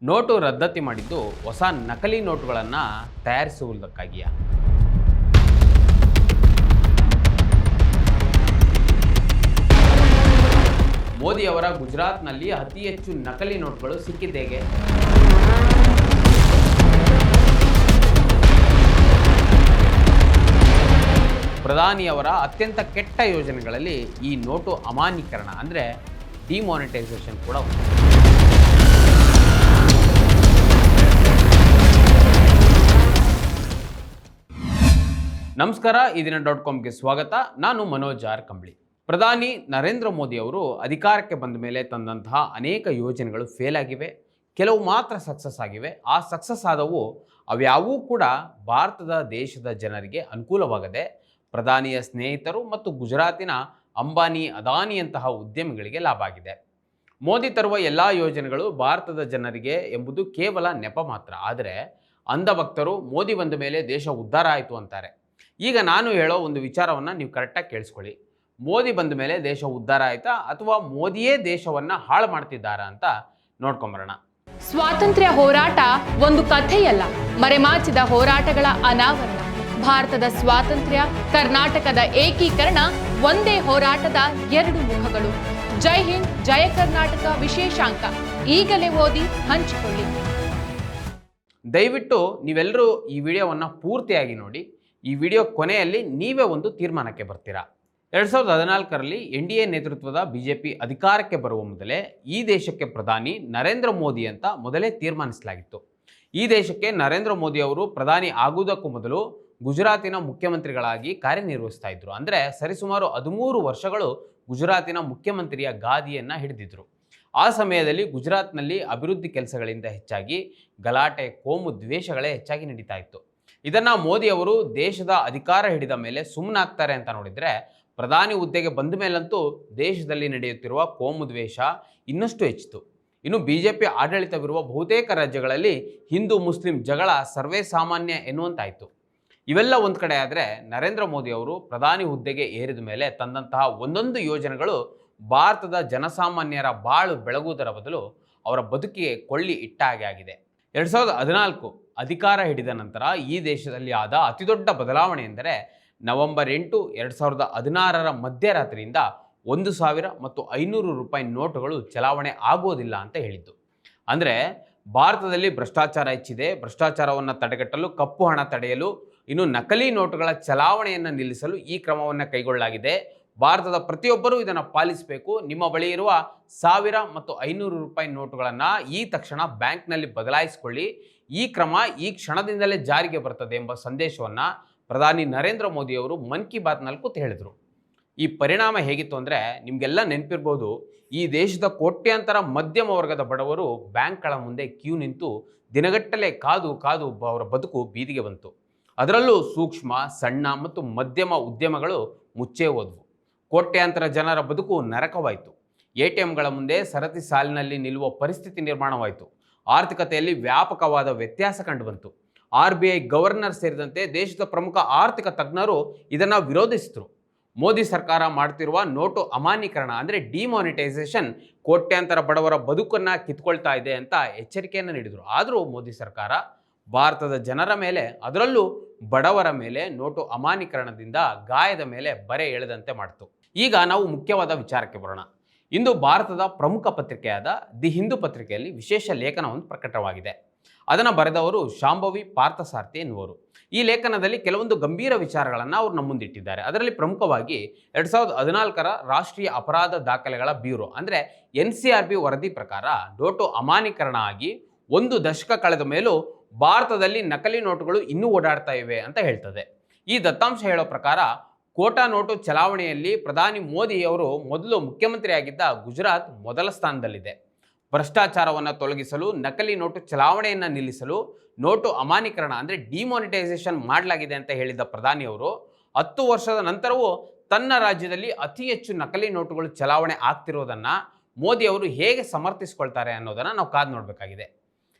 Note ರದ್ದತಿ ಮಾಡಿದ್ದು ಹೊಸ ನಕಲಿ ನೋಟುಗಳನ್ನು ತಯಾರಿಸುವುದಕ್ಕಾಗಿಯಾ? ಮೋದಿಯವರ ಗುಜರಾತ್ನಲ್ಲಿ ಅತಿ ಹೆಚ್ಚು ನಕಲಿ ನೋಟುಗಳು ಸಿಕ್ಕಿದ್ದೇಗೆ? ಪ್ರಧಾನಿಯವರ ಅತ್ಯಂತ ಕೆಟ್ಟ ಯೋಜನೆಗಳಲ್ಲಿ ಈ ನೋಟು ಅಮಾನ್ಯೀಕರಣ ಅಂದರೆ ಡಿಮಾನಿಟೈಸೇಷನ್ ಕೂಡ ಒಂದು. ನಮಸ್ಕಾರ, ಇದೀನ.comಗೆ ಸ್ವಾಗತ. ನಾನು ಮನೋಜ್ ಆರ್ ಕಂಬ್ಳಿ. ಪ್ರಧಾನಿ ನರೇಂದ್ರ ಮೋದಿ ಅವರು ಅಧಿಕಾರಕ್ಕೆ ಬಂದ ಮೇಲೆ ತಂದಂತಹ ಅನೇಕ ಯೋಜನೆಗಳು ಫೇಲ್ ಆಗಿವೆ, ಕೆಲವು ಮಾತ್ರ ಸಕ್ಸಸ್ ಆಗಿವೆ. ಆ ಸಕ್ಸಸ್ ಆದವು ಅವ್ಯಾವೂ ಕೂಡ ಭಾರತದ ದೇಶದ ಜನರಿಗೆ ಅನುಕೂಲವಾಗದೆ ಪ್ರಧಾನಿಯ ಸ್ನೇಹಿತರು ಮತ್ತು ಗುಜರಾತಿನ ಅಂಬಾನಿ ಅದಾನಿಯಂತಹ ಉದ್ಯಮಿಗಳಿಗೆ ಲಾಭ ಆಗಿದೆ. ಮೋದಿ ತರುವ ಎಲ್ಲ ಯೋಜನೆಗಳು ಭಾರತದ ಜನರಿಗೆ ಎಂಬುದು ಕೇವಲ ನೆಪ ಮಾತ್ರ. ಆದರೆ ಅಂಧಭಕ್ತರು ಮೋದಿ ಬಂದ ಮೇಲೆ ದೇಶ ಉದ್ಧಾರ ಆಯಿತು ಅಂತಾರೆ. ಈಗ ನಾನು ಹೇಳೋ ಒಂದು ವಿಚಾರವನ್ನು ನೀವು ಕರೆಕ್ಟಾಗಿ ಕೇಳಿಸ್ಕೊಳ್ಳಿ. ಮೋದಿ ಬಂದ ಮೇಲೆ ದೇಶ ಉದ್ಧಾರ ಆಯ್ತಾ ಅಥವಾ ಮೋದಿಯೇ ದೇಶವನ್ನು ಹಾಳು ಮಾಡ್ತಿದ್ದಾರಾ ಅಂತ ನೋಡ್ಕೊಂಬರೋಣ. ಸ್ವಾತಂತ್ರ್ಯ ಹೋರಾಟ ಒಂದು ಕಥೆಯಲ್ಲ, ಮರೆಮಾಚಿದ ಹೋರಾಟಗಳ ಅನಾವರಣ. ಭಾರತದ ಸ್ವಾತಂತ್ರ್ಯ, ಕರ್ನಾಟಕದ ಏಕೀಕರಣ ಒಂದೇ ಹೋರಾಟದ ಎರಡು ಮುಖಗಳು. ಜೈ ಹಿಂದ್, ಜಯ ಕರ್ನಾಟಕ ವಿಶೇಷಾಂಕ ಈಗಲೇ ಓದಿ ಹಂಚಿಕೊಳ್ಳಿ. ದಯವಿಟ್ಟು ನೀವೆಲ್ಲರೂ ಈ ವಿಡಿಯೋವನ್ನು ಪೂರ್ತಿಯಾಗಿ ನೋಡಿ. ಈ ವಿಡಿಯೋ ಕೊನೆಯಲ್ಲಿ ನೀವೇ ಒಂದು ತೀರ್ಮಾನಕ್ಕೆ ಬರ್ತೀರಾ. 2014ರಲ್ಲಿ NDA ನೇತೃತ್ವದ BJP ಅಧಿಕಾರಕ್ಕೆ ಬರುವ ಮೊದಲೇ ಈ ದೇಶಕ್ಕೆ ಪ್ರಧಾನಿ ನರೇಂದ್ರ ಮೋದಿ ಅಂತ ಮೊದಲೇ ತೀರ್ಮಾನಿಸಲಾಗಿತ್ತು. ಈ ದೇಶಕ್ಕೆ ನರೇಂದ್ರ ಮೋದಿ ಅವರು ಪ್ರಧಾನಿ ಆಗುವುದಕ್ಕೂ ಮೊದಲು ಗುಜರಾತಿನ ಮುಖ್ಯಮಂತ್ರಿಗಳಾಗಿ ಕಾರ್ಯನಿರ್ವಹಿಸ್ತಾ ಇದ್ರು. ಅಂದರೆ ಸರಿಸುಮಾರು 13 ವರ್ಷಗಳು ಗುಜರಾತಿನ ಮುಖ್ಯಮಂತ್ರಿಯ ಗಾದಿಯನ್ನು ಹಿಡಿದಿದ್ರು. ಆ ಸಮಯದಲ್ಲಿ ಗುಜರಾತ್ನಲ್ಲಿ ಅಭಿವೃದ್ಧಿ ಕೆಲಸಗಳಿಂದ ಹೆಚ್ಚಾಗಿ ಗಲಾಟೆ, ಕೋಮು ದ್ವೇಷಗಳೇ ಹೆಚ್ಚಾಗಿ ನಡೀತಾ ಇತ್ತು. ಇದನ್ನು ಮೋದಿ ಅವರು ದೇಶದ ಅಧಿಕಾರ ಹಿಡಿದ ಮೇಲೆ ಸುಮ್ಮನಾಗ್ತಾರೆ ಅಂತ ನೋಡಿದರೆ, ಪ್ರಧಾನಿ ಹುದ್ದೆಗೆ ಬಂದ ಮೇಲಂತೂ ದೇಶದಲ್ಲಿ ನಡೆಯುತ್ತಿರುವ ಕೋಮು ದ್ವೇಷ ಇನ್ನಷ್ಟು ಹೆಚ್ಚಿತು. ಇನ್ನು BJP ಆಡಳಿತವಿರುವ ಬಹುತೇಕ ರಾಜ್ಯಗಳಲ್ಲಿ ಹಿಂದೂ ಮುಸ್ಲಿಂ ಜಗಳ ಸರ್ವೇ ಸಾಮಾನ್ಯ ಎನ್ನುವಂತಾಯಿತು. ಇವೆಲ್ಲ ಒಂದು ಕಡೆ ಆದರೆ, ನರೇಂದ್ರ ಮೋದಿ ಅವರು ಪ್ರಧಾನಿ ಹುದ್ದೆಗೆ ಏರಿದ ಮೇಲೆ ತಂದಂತಹ ಒಂದೊಂದು ಯೋಜನೆಗಳು ಭಾರತದ ಜನಸಾಮಾನ್ಯರ ಬಾಳು ಬೆಳಗುವುದರ ಬದಲು ಅವರ ಬದುಕಿಗೆ ಕೊಳ್ಳಿ ಇಟ್ಟ ಹಾಗೆ ಆಗಿದೆ. 2014 ಅಧಿಕಾರ ಹಿಡಿದ ನಂತರ ಈ ದೇಶದಲ್ಲಿ ಆದ ಅತಿದೊಡ್ಡ ಬದಲಾವಣೆ ಎಂದರೆ ನವೆಂಬರ್ 8, 2016ರ ಮಧ್ಯರಾತ್ರಿಯಿಂದ 1,000 ಮತ್ತು 500 ರೂಪಾಯಿ ನೋಟುಗಳು ಚಲಾವಣೆ ಆಗೋದಿಲ್ಲ ಅಂತ ಹೇಳಿದ್ದು. ಅಂದರೆ ಭಾರತದಲ್ಲಿ ಭ್ರಷ್ಟಾಚಾರ ಹೆಚ್ಚಿದೆ, ಭ್ರಷ್ಟಾಚಾರವನ್ನು ತಡೆಗಟ್ಟಲು, ಕಪ್ಪು ಹಣ ತಡೆಯಲು, ಇನ್ನು ನಕಲಿ ನೋಟುಗಳ ಚಲಾವಣೆಯನ್ನು ನಿಲ್ಲಿಸಲು ಈ ಕ್ರಮವನ್ನು ಕೈಗೊಳ್ಳಲಾಗಿದೆ. ಭಾರತದ ಪ್ರತಿಯೊಬ್ಬರೂ ಇದನ್ನು ಪಾಲಿಸಬೇಕು. ನಿಮ್ಮ ಬಳಿ ಇರುವ 1000 ಮತ್ತು 500 ರೂಪಾಯಿ ನೋಟುಗಳನ್ನು ಈ ತಕ್ಷಣ ಬ್ಯಾಂಕ್ನಲ್ಲಿ ಬದಲಾಯಿಸಿಕೊಳ್ಳಿ. ಈ ಕ್ರಮ ಈ ಕ್ಷಣದಿಂದಲೇ ಜಾರಿಗೆ ಬರ್ತದೆ ಎಂಬ ಸಂದೇಶವನ್ನು ಪ್ರಧಾನಿ ನರೇಂದ್ರ ಮೋದಿ ಅವರು ಮನ್ ಕಿ ಬಾತ್ನಲ್ಲಿ ಕೂತು ಹೇಳಿದರು. ಈ ಪರಿಣಾಮ ಹೇಗಿತ್ತು ಅಂದರೆ, ನಿಮಗೆಲ್ಲ ನೆನಪಿರ್ಬೋದು, ಈ ದೇಶದ ಕೋಟ್ಯಾಂತರ ಮಧ್ಯಮ ವರ್ಗದ ಬಡವರು ಬ್ಯಾಂಕ್ಗಳ ಮುಂದೆ ಕ್ಯೂ ನಿಂತು ದಿನಗಟ್ಟಲೆ ಕಾದು ಕಾದು ಅವರ ಬದುಕು ಬೀದಿಗೆ ಬಂತು. ಅದರಲ್ಲೂ ಸೂಕ್ಷ್ಮ, ಸಣ್ಣ ಮತ್ತು ಮಧ್ಯಮ ಉದ್ಯಮಗಳು ಮುಚ್ಚೇ ಹೋದವು. ಕೋಟ್ಯಾಂತರ ಜನರ ಬದುಕು ನರಕವಾಯಿತು. ATMಗಳ ಮುಂದೆ ಸರತಿ ಸಾಲಿನಲ್ಲಿ ನಿಲ್ಲುವ ಪರಿಸ್ಥಿತಿ ನಿರ್ಮಾಣವಾಯಿತು. ಆರ್ಥಿಕತೆಯಲ್ಲಿ ವ್ಯಾಪಕವಾದ ವ್ಯತ್ಯಾಸ ಕಂಡುಬಂತು. RBI ಗವರ್ನರ್ ಸೇರಿದಂತೆ ದೇಶದ ಪ್ರಮುಖ ಆರ್ಥಿಕ ತಜ್ಞರು ಇದನ್ನು ವಿರೋಧಿಸಿದರು. ಮೋದಿ ಸರ್ಕಾರ ಮಾಡ್ತಿರುವ ನೋಟು ಅಮಾನ್ಯೀಕರಣ ಅಂದರೆ ಡಿಮಾನಿಟೈಸೇಷನ್ ಕೋಟ್ಯಾಂತರ ಬಡವರ ಬದುಕನ್ನು ಕಿತ್ಕೊಳ್ತಾ ಇದೆ ಅಂತ ಎಚ್ಚರಿಕೆಯನ್ನು ನೀಡಿದರು. ಆದರೂ ಮೋದಿ ಸರ್ಕಾರ ಭಾರತದ ಜನರ ಮೇಲೆ, ಅದರಲ್ಲೂ ಬಡವರ ಮೇಲೆ ನೋಟು ಅಮಾನ್ಯೀಕರಣದಿಂದ ಗಾಯದ ಮೇಲೆ ಬರೆ ಎಳೆದಂತೆ ಮಾಡಿತು. ಈಗ ನಾವು ಮುಖ್ಯವಾದ ವಿಚಾರಕ್ಕೆ ಬರೋಣ. ಇಂದು ಭಾರತದ ಪ್ರಮುಖ ಪತ್ರಿಕೆಯಾದ ದಿ ಹಿಂದೂ ಪತ್ರಿಕೆಯಲ್ಲಿ ವಿಶೇಷ ಲೇಖನವನ್ನು ಪ್ರಕಟವಾಗಿದೆ. ಅದನ್ನು ಬರೆದವರು ಶಾಂಭವಿ ಪಾರ್ಥಸಾರಥಿ ಎನ್ನುವರು. ಈ ಲೇಖನದಲ್ಲಿ ಕೆಲವೊಂದು ಗಂಭೀರ ವಿಚಾರಗಳನ್ನು ಅವರು ನಮ್ಮ ಮುಂದಿಟ್ಟಿದ್ದಾರೆ. ಅದರಲ್ಲಿ ಪ್ರಮುಖವಾಗಿ 2014ರ ರಾಷ್ಟ್ರೀಯ ಅಪರಾಧ ದಾಖಲೆಗಳ ಬ್ಯೂರೋ ಅಂದರೆ NCRB ವರದಿ ಪ್ರಕಾರ ನೋಟು ಅಮಾನ್ಯೀಕರಣ ಆಗಿ 1 ದಶಕ ಕಳೆದ ಮೇಲೂ ಭಾರತದಲ್ಲಿ ನಕಲಿ ನೋಟುಗಳು ಇನ್ನೂ ಓಡಾಡ್ತಾ ಇವೆ ಅಂತ ಹೇಳ್ತದೆ. ಈ ದತ್ತಾಂಶ ಹೇಳೋ ಪ್ರಕಾರ ಕೋಟಾ ನೋಟು ಚಲಾವಣೆಯಲ್ಲಿ ಪ್ರಧಾನಿ ಮೋದಿಯವರು ಮೊದಲು ಮುಖ್ಯಮಂತ್ರಿಯಾಗಿದ್ದ ಗುಜರಾತ್ ಮೊದಲ ಸ್ಥಾನದಲ್ಲಿದೆ. ಭ್ರಷ್ಟಾಚಾರವನ್ನು ತೊಲಗಿಸಲು, ನಕಲಿ ನೋಟು ಚಲಾವಣೆಯನ್ನು ನಿಲ್ಲಿಸಲು ನೋಟು ಅಮಾನ್ಯೀಕರಣ ಅಂದರೆ ಡಿಮಾನಿಟೈಸೇಷನ್ ಮಾಡಲಾಗಿದೆ ಅಂತ ಹೇಳಿದ ಪ್ರಧಾನಿಯವರು 10 ವರ್ಷದ ನಂತರವೂ ತನ್ನ ರಾಜ್ಯದಲ್ಲಿ ಅತಿ ಹೆಚ್ಚು ನಕಲಿ ನೋಟುಗಳು ಚಲಾವಣೆ ಆಗ್ತಿರೋದನ್ನು ಮೋದಿಯವರು ಹೇಗೆ ಸಮರ್ಥಿಸಿಕೊಳ್ತಾರೆ ಅನ್ನೋದನ್ನು ನಾವು ಕಾದು ನೋಡಬೇಕಾಗಿದೆ.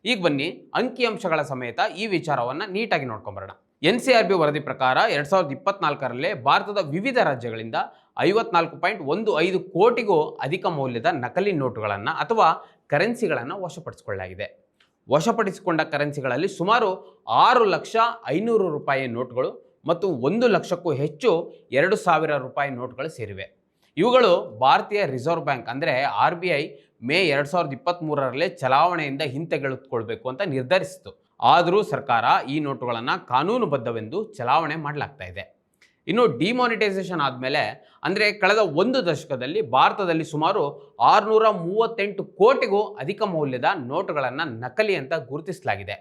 ಈಗ ಬನ್ನಿ ಅಂಕಿಅಂಶಗಳ ಸಮೇತ ಈ ವಿಚಾರವನ್ನು ನೀಟಾಗಿ ನೋಡ್ಕೊಂಬರೋಣ. NCRB ವರದಿ ಪ್ರಕಾರ 2024ರಲ್ಲೇ ಭಾರತದ ವಿವಿಧ ರಾಜ್ಯಗಳಿಂದ 54.15 ಕೋಟಿಗೂ ಅಧಿಕ ಮೌಲ್ಯದ ನಕಲಿ ನೋಟುಗಳನ್ನು ಅಥವಾ ಕರೆನ್ಸಿಗಳನ್ನು ವಶಪಡಿಸಿಕೊಳ್ಳಲಾಗಿದೆ. ವಶಪಡಿಸಿಕೊಂಡ ಕರೆನ್ಸಿಗಳಲ್ಲಿ ಸುಮಾರು 6,500,000 ರೂಪಾಯಿ ನೋಟ್ಗಳು ಮತ್ತು 1,00,000ಕ್ಕೂ ಹೆಚ್ಚು 2,000 ರೂಪಾಯಿ ನೋಟ್ಗಳು ಸೇರಿವೆ. ಇವುಗಳು ಭಾರತೀಯ ರಿಸರ್ವ್ ಬ್ಯಾಂಕ್ ಅಂದರೆ RBI ಮೇ 2023ರಲ್ಲಿ ಚಲಾವಣೆಯಿಂದ ಹಿಂತೆಗೆದುಕೊಳ್ಬೇಕು ಅಂತ ನಿರ್ಧರಿಸಿತು. ಆದರೂ ಸರ್ಕಾರ ಈ ನೋಟುಗಳನ್ನು ಕಾನೂನುಬದ್ಧವೆಂದು ಚಲಾವಣೆ ಮಾಡಲಾಗ್ತಾ ಇದೆ. ಇನ್ನು ಡಿಮಾನಿಟೈಸೇಷನ್ ಆದಮೇಲೆ ಅಂದರೆ ಕಳೆದ ಒಂದು ದಶಕದಲ್ಲಿ ಭಾರತದಲ್ಲಿ ಸುಮಾರು 638 ಕೋಟಿಗೂ ಅಧಿಕ ಮೌಲ್ಯದ ನೋಟುಗಳನ್ನು ನಕಲಿ ಅಂತ ಗುರುತಿಸಲಾಗಿದೆ.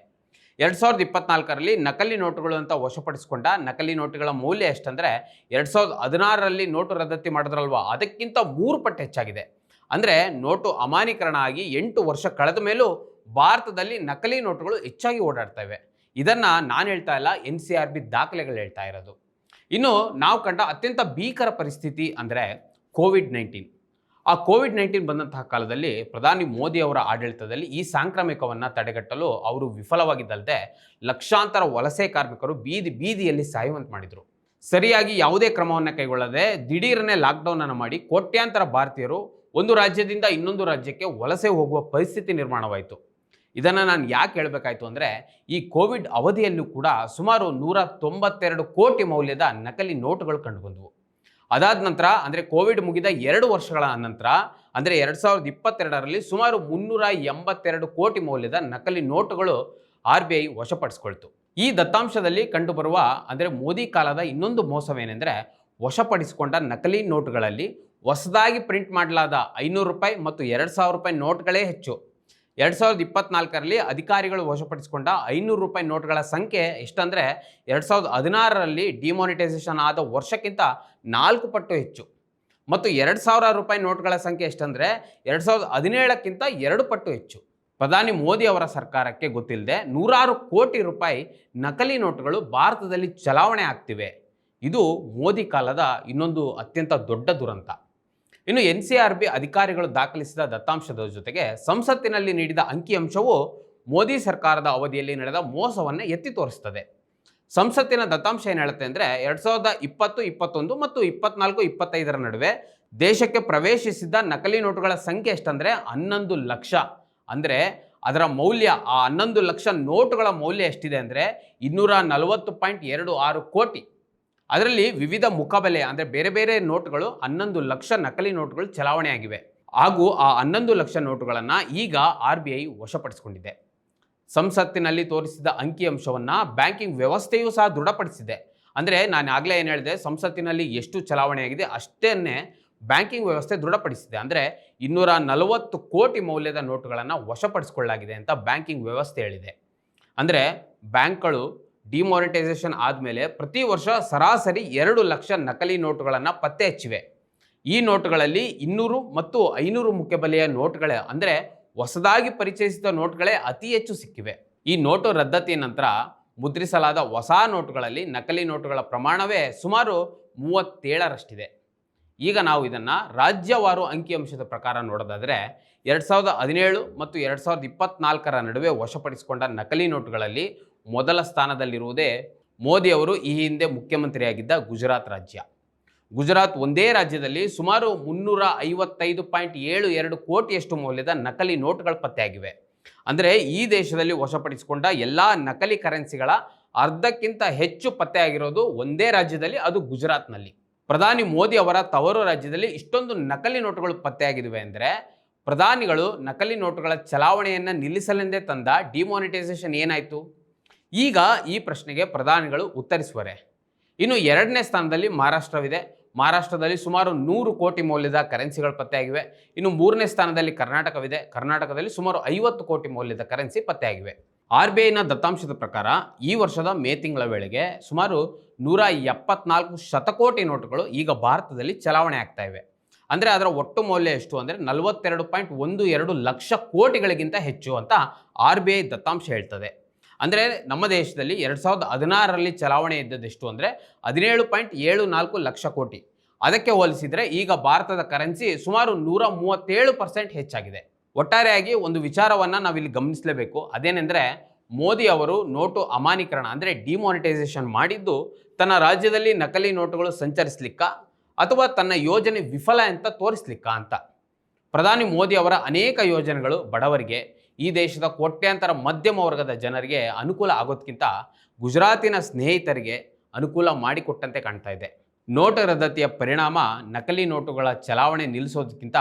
2024ರಲ್ಲಿ ನಕಲಿ ನೋಟುಗಳು ಅಂತ ವಶಪಡಿಸಿಕೊಂಡ ನಕಲಿ ನೋಟುಗಳ ಮೌಲ್ಯ ಎಷ್ಟಂದರೆ 2016ರಲ್ಲಿ ನೋಟು ರದ್ದತಿ ಮಾಡಿದ್ರಲ್ವಾ ಅದಕ್ಕಿಂತ 3 ಪಟ್ಟು ಹೆಚ್ಚಾಗಿದೆ. ಅಂದರೆ ನೋಟು ಅಮಾನ್ಯೀಕರಣ ಆಗಿ 8 ವರ್ಷ ಕಳೆದ ಮೇಲೂ ಭಾರತದಲ್ಲಿ ನಕಲಿ ನೋಟುಗಳು ಹೆಚ್ಚಾಗಿ ಓಡಾಡ್ತಾ ಇವೆ. ಇದನ್ನು ನಾನು ಹೇಳ್ತಾ ಇಲ್ಲ, NCRB ದಾಖಲೆಗಳು ಹೇಳ್ತಾ ಇರೋದು. ಇನ್ನು ನಾವು ಕಂಡ ಅತ್ಯಂತ ಭೀಕರ ಪರಿಸ್ಥಿತಿ ಅಂದರೆ ಕೋವಿಡ್-19. ಆ ಕೋವಿಡ್-19 ಬಂದಂತಹ ಕಾಲದಲ್ಲಿ ಪ್ರಧಾನಿ ಮೋದಿ ಅವರ ಆಡಳಿತದಲ್ಲಿ ಈ ಸಾಂಕ್ರಾಮಿಕವನ್ನು ತಡೆಗಟ್ಟಲು ಅವರು ವಿಫಲವಾಗಿದ್ದಲ್ಲದೆ ಲಕ್ಷಾಂತರ ವಲಸೆ ಕಾರ್ಮಿಕರು ಬೀದಿಯಲ್ಲಿ ಸಾಯುವಂತೆ ಮಾಡಿದರು. ಸರಿಯಾಗಿ ಯಾವುದೇ ಕ್ರಮವನ್ನು ಕೈಗೊಳ್ಳದೆ ದಿಢೀರನೆ ಲಾಕ್ಡೌನ್ ಅನ್ನು ಮಾಡಿ ಕೋಟ್ಯಾಂತರ ಭಾರತೀಯರು ಒಂದು ರಾಜ್ಯದಿಂದ ಇನ್ನೊಂದು ರಾಜ್ಯಕ್ಕೆ ವಲಸೆ ಹೋಗುವ ಪರಿಸ್ಥಿತಿ ನಿರ್ಮಾಣವಾಯಿತು. ಇದನ್ನು ನಾನು ಯಾಕೆ ಹೇಳಬೇಕಾಯಿತು ಅಂದರೆ ಈ ಕೋವಿಡ್ ಅವಧಿಯಲ್ಲೂ ಕೂಡ ಸುಮಾರು 192 ಕೋಟಿ ಮೌಲ್ಯದ ನಕಲಿ ನೋಟುಗಳು ಕಂಡುಬಂದವು. ಅದಾದ ನಂತರ ಅಂದರೆ ಕೋವಿಡ್ ಮುಗಿದ 2 ವರ್ಷಗಳ ನಂತರ ಅಂದರೆ 2022ರಲ್ಲಿ ಸುಮಾರು 382 ಕೋಟಿ ಮೌಲ್ಯದ ನಕಲಿ ನೋಟುಗಳು RBI ವಶಪಡಿಸಿಕೊಳ್ತು. ಈ ದತ್ತಾಂಶದಲ್ಲಿ ಕಂಡುಬರುವ ಅಂದರೆ ಮೋದಿ ಕಾಲದ ಇನ್ನೊಂದು ಮೋಸವೇನೆಂದರೆ ವಶಪಡಿಸಿಕೊಂಡ ನಕಲಿ ನೋಟುಗಳಲ್ಲಿ ಹೊಸದಾಗಿ ಪ್ರಿಂಟ್ ಮಾಡಲಾದ 500 ರೂಪಾಯಿ ಮತ್ತು 2,000 ರೂಪಾಯಿ ನೋಟ್ಗಳೇ ಹೆಚ್ಚು. 2024ರಲ್ಲಿ ಅಧಿಕಾರಿಗಳು ವಶಪಡಿಸಿಕೊಂಡ 500 ರೂಪಾಯಿ ನೋಟ್ಗಳ ಸಂಖ್ಯೆ ಎಷ್ಟಂದರೆ 2016ರಲ್ಲಿ ಡಿಮಾನಿಟೈಸೇಷನ್ ಆದ ವರ್ಷಕ್ಕಿಂತ 4 ಪಟ್ಟು ಹೆಚ್ಚು ಮತ್ತು 2,000 ರೂಪಾಯಿ ನೋಟ್ಗಳ ಸಂಖ್ಯೆ ಎಷ್ಟಂದರೆ 2017ಕ್ಕಿಂತ 2 ಪಟ್ಟು ಹೆಚ್ಚು. ಪ್ರಧಾನಿ ಮೋದಿ ಅವರ ಸರ್ಕಾರಕ್ಕೆ ಗೊತ್ತಿಲ್ಲದೆ 100 ಕೋಟಿ ರೂಪಾಯಿ ನಕಲಿ ನೋಟುಗಳು ಭಾರತದಲ್ಲಿ ಚಲಾವಣೆ ಆಗ್ತಿವೆ. ಇದು ಮೋದಿ ಕಾಲದ ಇನ್ನೊಂದು ಅತ್ಯಂತ ದೊಡ್ಡ ದುರಂತ. ಇನ್ನು NCRB ಅಧಿಕಾರಿಗಳು ದಾಖಲಿಸಿದ ದತ್ತಾಂಶದ ಜೊತೆಗೆ ಸಂಸತ್ತಿನಲ್ಲಿ ನೀಡಿದ ಅಂಕಿಅಂಶವು ಮೋದಿ ಸರ್ಕಾರದ ಅವಧಿಯಲ್ಲಿ ನಡೆದ ಮೋಸವನ್ನು ಎತ್ತಿ ತೋರಿಸುತ್ತದೆ. ಸಂಸತ್ತಿನ ದತ್ತಾಂಶ ಏನು ಹೇಳುತ್ತೆ ಅಂದರೆ 2020, 21 ಮತ್ತು 24, 25ರ ನಡುವೆ ದೇಶಕ್ಕೆ ಪ್ರವೇಶಿಸಿದ್ದ ನಕಲಿ ನೋಟುಗಳ ಸಂಖ್ಯೆ ಎಷ್ಟಂದರೆ 11 ಲಕ್ಷ. ಅಂದರೆ ಅದರ ಮೌಲ್ಯ ಆ 11 ಲಕ್ಷ ನೋಟುಗಳ ಮೌಲ್ಯ ಎಷ್ಟಿದೆ ಅಂದರೆ 240.26 ಕೋಟಿ. ಅದರಲ್ಲಿ ವಿವಿಧ ಮುಖಬೆಲೆ ಅಂದರೆ ಬೇರೆ ಬೇರೆ ನೋಟುಗಳು 11 ಲಕ್ಷ ನಕಲಿ ನೋಟುಗಳು ಚಲಾವಣೆಯಾಗಿವೆ. ಹಾಗೂ ಆ 11 ಲಕ್ಷ ನೋಟುಗಳನ್ನು ಈಗ RBI ವಶಪಡಿಸಿಕೊಂಡಿದೆ. ಸಂಸತ್ತಿನಲ್ಲಿ ತೋರಿಸಿದ ಅಂಕಿಅಂಶವನ್ನು ಬ್ಯಾಂಕಿಂಗ್ ವ್ಯವಸ್ಥೆಯೂ ಸಹ ದೃಢಪಡಿಸಿದೆ. ಅಂದರೆ ನಾನು ಆಗಲೇ ಏನು ಹೇಳಿದೆ, ಸಂಸತ್ತಿನಲ್ಲಿ ಎಷ್ಟು ಚಲಾವಣೆಯಾಗಿದೆ ಅಷ್ಟನ್ನೇ ಬ್ಯಾಂಕಿಂಗ್ ವ್ಯವಸ್ಥೆ ದೃಢಪಡಿಸಿದೆ. ಅಂದರೆ 240 ಕೋಟಿ ಮೌಲ್ಯದ ನೋಟುಗಳನ್ನು ವಶಪಡಿಸಿಕೊಳ್ಳಲಾಗಿದೆ ಅಂತ ಬ್ಯಾಂಕಿಂಗ್ ವ್ಯವಸ್ಥೆ ಹೇಳಿದೆ. ಅಂದರೆ ಬ್ಯಾಂಕ್ಗಳು ಡಿಮಾನಿಟೈಸೇಷನ್ ಆದಮೇಲೆ ಪ್ರತಿ ವರ್ಷ ಸರಾಸರಿ 2 ಲಕ್ಷ ನಕಲಿ ನೋಟುಗಳನ್ನು ಪತ್ತೆ ಹಚ್ಚಿವೆ. ಈ ನೋಟುಗಳಲ್ಲಿ 200 ಮತ್ತು 500 ಮುಖ್ಯಬೆಲೆಯ ನೋಟುಗಳೇ ಅಂದರೆ ಹೊಸದಾಗಿ ಪರಿಚಯಿಸಿದ ನೋಟುಗಳೇ ಅತಿ ಹೆಚ್ಚು ಸಿಕ್ಕಿವೆ. ಈ ನೋಟು ರದ್ದತಿಯ ನಂತರ ಮುದ್ರಿಸಲಾದ ಹೊಸ ನೋಟುಗಳಲ್ಲಿ ನಕಲಿ ನೋಟುಗಳ ಪ್ರಮಾಣವೇ ಸುಮಾರು 37ರಷ್ಟಿದೆ. ಈಗ ನಾವು ಇದನ್ನು ರಾಜ್ಯವಾರು ಅಂಕಿಅಂಶದ ಪ್ರಕಾರ ನೋಡೋದಾದರೆ 2017 ಮತ್ತು 2024ರ ನಡುವೆ ವಶಪಡಿಸಿಕೊಂಡ ನಕಲಿ ನೋಟುಗಳಲ್ಲಿ ಮೊದಲ ಸ್ಥಾನದಲ್ಲಿರುವುದೇ ಮೋದಿ ಅವರು ಈ ಹಿಂದೆ ಮುಖ್ಯಮಂತ್ರಿಯಾಗಿದ್ದ ಗುಜರಾತ್ ರಾಜ್ಯ. ಗುಜರಾತ್ ಒಂದೇ ರಾಜ್ಯದಲ್ಲಿ ಸುಮಾರು 355.72 ಕೋಟಿಯಷ್ಟು ಮೌಲ್ಯದ ನಕಲಿ ನೋಟುಗಳು ಪತ್ತೆಯಾಗಿವೆ. ಅಂದರೆ ಈ ದೇಶದಲ್ಲಿ ವಶಪಡಿಸಿಕೊಂಡ ಎಲ್ಲ ನಕಲಿ ಕರೆನ್ಸಿಗಳ ಅರ್ಧಕ್ಕಿಂತ ಹೆಚ್ಚು ಪತ್ತೆಯಾಗಿರೋದು ಒಂದೇ ರಾಜ್ಯದಲ್ಲಿ, ಅದು ಗುಜರಾತ್ನಲ್ಲಿ. ಪ್ರಧಾನಿ ಮೋದಿ ಅವರ ತವರು ರಾಜ್ಯದಲ್ಲಿ ಇಷ್ಟೊಂದು ನಕಲಿ ನೋಟುಗಳು ಪತ್ತೆಯಾಗಿವೆ ಅಂದರೆ ಪ್ರಧಾನಿಗಳು ನಕಲಿ ನೋಟುಗಳ ಚಲಾವಣೆಯನ್ನು ನಿಲ್ಲಿಸಲೆಂದೇ ತಂದ ಡಿಮಾನಿಟೈಸೇಷನ್ ಏನಾಯಿತು? ಈಗ ಈ ಪ್ರಶ್ನೆಗೆ ಪ್ರಧಾನಿಗಳು ಉತ್ತರಿಸುವರೆ. ಇನ್ನು 2ನೇ ಸ್ಥಾನದಲ್ಲಿ ಮಹಾರಾಷ್ಟ್ರವಿದೆ. ಮಹಾರಾಷ್ಟ್ರದಲ್ಲಿ ಸುಮಾರು 100 ಕೋಟಿ ಮೌಲ್ಯದ ಕರೆನ್ಸಿಗಳು ಪತ್ತೆಯಾಗಿವೆ. ಇನ್ನು 3ನೇ ಸ್ಥಾನದಲ್ಲಿ ಕರ್ನಾಟಕವಿದೆ. ಕರ್ನಾಟಕದಲ್ಲಿ ಸುಮಾರು 50 ಕೋಟಿ ಮೌಲ್ಯದ ಕರೆನ್ಸಿ ಪತ್ತೆಯಾಗಿವೆ. RBIನ ದತ್ತಾಂಶದ ಪ್ರಕಾರ ಈ ವರ್ಷದ ಮೇ ತಿಂಗಳ ವೇಳೆಗೆ ಸುಮಾರು 174 ಶತಕೋಟಿ ನೋಟುಗಳು ಈಗ ಭಾರತದಲ್ಲಿ ಚಲಾವಣೆ ಆಗ್ತಾ ಇವೆ. ಅಂದರೆ ಅದರ ಒಟ್ಟು ಮೌಲ್ಯ ಎಷ್ಟು ಅಂದರೆ 42.12 ಲಕ್ಷ ಕೋಟಿಗಳಿಗಿಂತ ಹೆಚ್ಚು ಅಂತ RBI ದತ್ತಾಂಶ ಹೇಳ್ತದೆ. ಅಂದರೆ ನಮ್ಮ ದೇಶದಲ್ಲಿ 2016ರಲ್ಲಿ ಚಲಾವಣೆ ಇದ್ದದೆಷ್ಟು ಅಂದರೆ 17.74 ಲಕ್ಷ ಕೋಟಿ. ಅದಕ್ಕೆ ಹೋಲಿಸಿದರೆ ಈಗ ಭಾರತದ ಕರೆನ್ಸಿ ಸುಮಾರು 137% ಹೆಚ್ಚಾಗಿದೆ. ಒಟ್ಟಾರೆಯಾಗಿ ಒಂದು ವಿಚಾರವನ್ನು ನಾವಿಲ್ಲಿ ಗಮನಿಸಲೇಬೇಕು. ಅದೇನೆಂದರೆ ಮೋದಿ ಅವರು ನೋಟು ಅಮಾನ್ಯೀಕರಣ ಅಂದರೆ ಡಿಮಾನಿಟೈಸೇಷನ್ ಮಾಡಿದ್ದು ತನ್ನ ರಾಜ್ಯದಲ್ಲಿ ನಕಲಿ ನೋಟುಗಳು ಸಂಚರಿಸಲಿಕ್ಕ ಅಥವಾ ತನ್ನ ಯೋಜನೆ ವಿಫಲ ಅಂತ ತೋರಿಸಲಿಕ್ಕ ಅಂತ. ಪ್ರಧಾನಿ ಮೋದಿ ಅವರ ಅನೇಕ ಯೋಜನೆಗಳು ಬಡವರಿಗೆ, ಈ ದೇಶದ ಕೋಟ್ಯಾಂತರ ಮಧ್ಯಮ ವರ್ಗದ ಜನರಿಗೆ ಅನುಕೂಲ ಆಗೋದಕ್ಕಿಂತ ಗುಜರಾತಿನ ಸ್ನೇಹಿತರಿಗೆ ಅನುಕೂಲ ಮಾಡಿಕೊಟ್ಟಂತೆ ಕಾಣ್ತಾ ಇದೆ. ನೋಟು ರದ್ದತಿಯ ಪರಿಣಾಮ ನಕಲಿ ನೋಟುಗಳ ಚಲಾವಣೆ ನಿಲ್ಲಿಸೋದಕ್ಕಿಂತ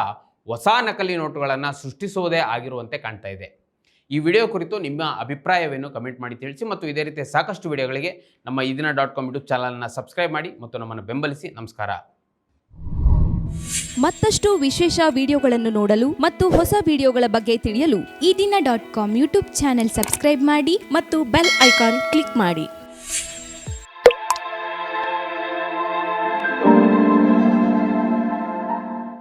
ಹೊಸ ನಕಲಿ ನೋಟುಗಳನ್ನು ಸೃಷ್ಟಿಸುವುದೇ ಆಗಿರುವಂತೆ ಕಾಣ್ತಾ ಇದೆ. ಈ ವಿಡಿಯೋ ಕುರಿತು ನಿಮ್ಮ ಅಭಿಪ್ರಾಯವೇನು ಕಮೆಂಟ್ ಮಾಡಿ ತಿಳಿಸಿ ಮತ್ತು ಇದೇ ರೀತಿಯ ಸಾಕಷ್ಟು ವಿಡಿಯೋಗಳಿಗೆ ನಮ್ಮ ಇದೀನ.com ಯೂಟ್ಯೂಬ್ ಚಾನಲ್ನ ಸಬ್ಸ್ಕ್ರೈಬ್ ಮಾಡಿ ಮತ್ತು ನಮ್ಮನ್ನು ಬೆಂಬಲಿಸಿ. ನಮಸ್ಕಾರ. ಮತ್ತಷ್ಟು ವಿಶೇಷ ವಿಡಿಯೋಗಳನ್ನು ನೋಡಲು ಮತ್ತು ಹೊಸ ವಿಡಿಯೋಗಳ ಬಗ್ಗೆ ತಿಳಿಯಲು ಇದೀನ.com ಯೂಟ್ಯೂಬ್ ಚಾನೆಲ್ ಸಬ್ಸ್ಕ್ರೈಬ್ ಮಾಡಿ ಮತ್ತು ಬೆಲ್ ಐಕಾನ್ ಕ್ಲಿಕ್ ಮಾಡಿ.